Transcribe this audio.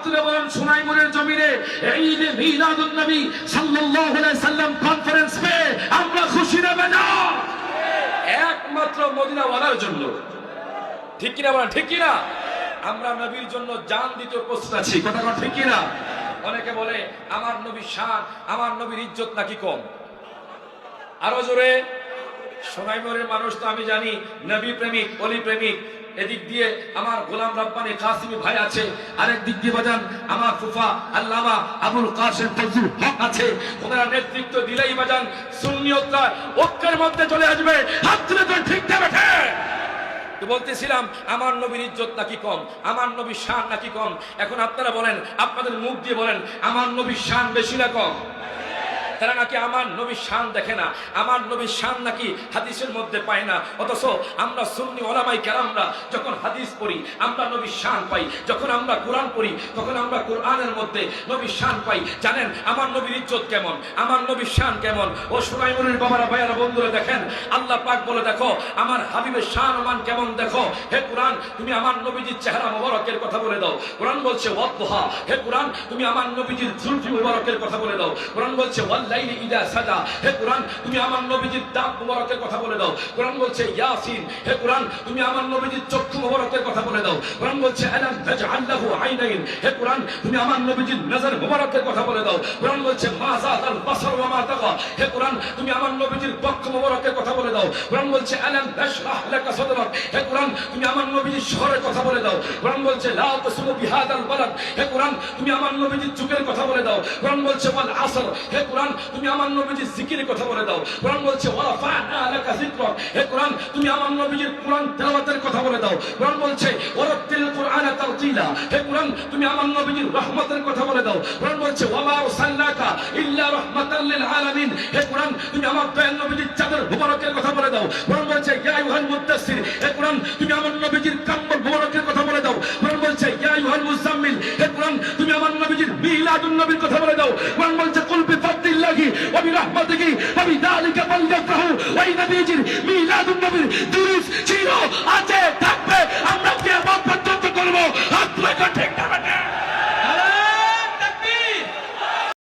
তুলে বলেন সুনাইমুরের জমিনে ঈদে মিলাদুন নবী সাল্লাল্লাহু আলাইহি সাল্লাম কনফারেন্স পেয়ে আমরা খুশি না বেজার? একমাত্র মদিনাওয়ালার জন্য। ঠিক কিনা বলেন? ঠিক কিনা? আমরা নবীর জন্য জান দিতে প্রস্তুত আছি। কথা কথা ঠিক কিনা? অনেকে বলে আমার নবীর শান, আমার নবীর ইজ্জত নাকি কম। আরো জোরে। সোনাইমুরের মানুষ তো আমি জানি নবী প্রেমিক, অলি প্রেমিক। এদিক দিয়ে আমার গোলাম রাব্বানী কাসিমি ভাই আছে, আরেক দিক দিয়ে বাজান আমার ফুফা আল্লামা আবুল কাসেম ফজলুল হক আছে। ওনারা নেতৃত্ব দিলেই বাজান সুন্নিয়তরা ঐক্যের মধ্যে চলে আসবে। হাত তুলে তো ঠিক না বেঠে? তো বলতেছিলাম আমার নবীর ইজ্জত নাকি কম, আমার নবীর শান নাকি কম। এখন আপনারা বলেন, আপনাদের মুখ দিয়ে বলেন আমার নবীর শান বেশি না কম? তারা নাকি আমার নবীর শান দেখে না, আমার নবীর শান নাকি হাদিসের মধ্যে পায় না। অথচ আমরা সুন্নি ওলামাই কেরামরা যখন হাদিস পড়ি আমরা নবীর শান পাই, যখন আমরা কোরআন পড়ি তখন আমরা কোরআনের মধ্যে নবীর শান পাই। জানেন আমার নবীর ইজ্জত কেমন, আমার নবীর শান কেমন? ও সুনাইমুরের বাবারা, ভাইয়ারা, বন্ধুরা, দেখেন আল্লাহ পাক বলে দেখো আমার হাবিবের শান ও মান কেমন দেখো। হে কোরআন তুমি আমার নবীজির চেহারা মোবারকের কথা বলে দাও। কোরআন বলছে ওয়াদদুহা। হে কোরআন তুমি আমার নবীজির জুলফি মোবারকের কথা বলে দাও। কোরআন বলছে লাইলি ইদা সাজা। হে কোরআন তুমি আমার নবীজির দাঁত মোবারকের কথা বলে দাও। কোরআন বলছে ইয়াসিন। হে কোরআন তুমি আমার নবীজির চক্ষু মোবারকের কথা বলে দাও। কোরআন বলছে আলাম তাজআল লাহু আইনাইন। হে কোরআন তুমি আমার নবীজির নজর মোবারকের কথা বলে দাও। কোরআন বলছে মা যাতাল বাসার ওয়া মা তাগা। হে কোরআন তুমি আমার নবীজির বক্ষ মোবারকের কথা বলে দাও। কোরআন বলছে আলাম নাশরাহ লাকা সাদরাক। হে কোরআন তুমি আমার নবীজির শহরের কথা বলে দাও। কোরআন বলছে লা তাসমু বিহাদাল বালাদ। হে কোরআন তুমি আমার নবীজির চুকের কথা বলে দাও। কোরআন বলছে ওয়াল আসর। হে কোরআন তুমি আমার নবীজির জিকিরের কথা বলে দাও। কোরআন বলছে ওয়ারাফা'না লাকা যিকরাক। হে কোরআন তুমি আমার নবীজির কোরআন তেলাওয়াতের কথা বলে দাও। কোরআন বলছে ওয়ারাতিল কুরআনা তারতিলা। হে কোরআন তুমি আমার নবীজির রহমতের কথা বলে দাও। কোরআন বলছে ওয়ামা আরসালনাকা ইল্লা রাহমাতাল লিল আলামিন। হে কোরআন তুমি আমার দয়াল নবীজির চাদর মুবারকের কথা বলে দাও। কোরআন বলছে ইয়া আইয়ুহাল মুদ্দাসসির। হে কোরআন তুমি আমার নবীজির কম্বল মুবারকের কথা বলে দাও। কোরআন বলছে ইয়া আইয়ুহাল মুজাম্মিল। হে কোরআন তুমি আমার নবীজির মিলাদুন নবীর কথা বলে দাও। কোরআন বলছে কুল বিফাদলিল্লাহি ওয়া বিরহমাতিহি ওয়া বিযালিকা ফালইফরাহু। ওই নবীজির মিলাদুন নবীর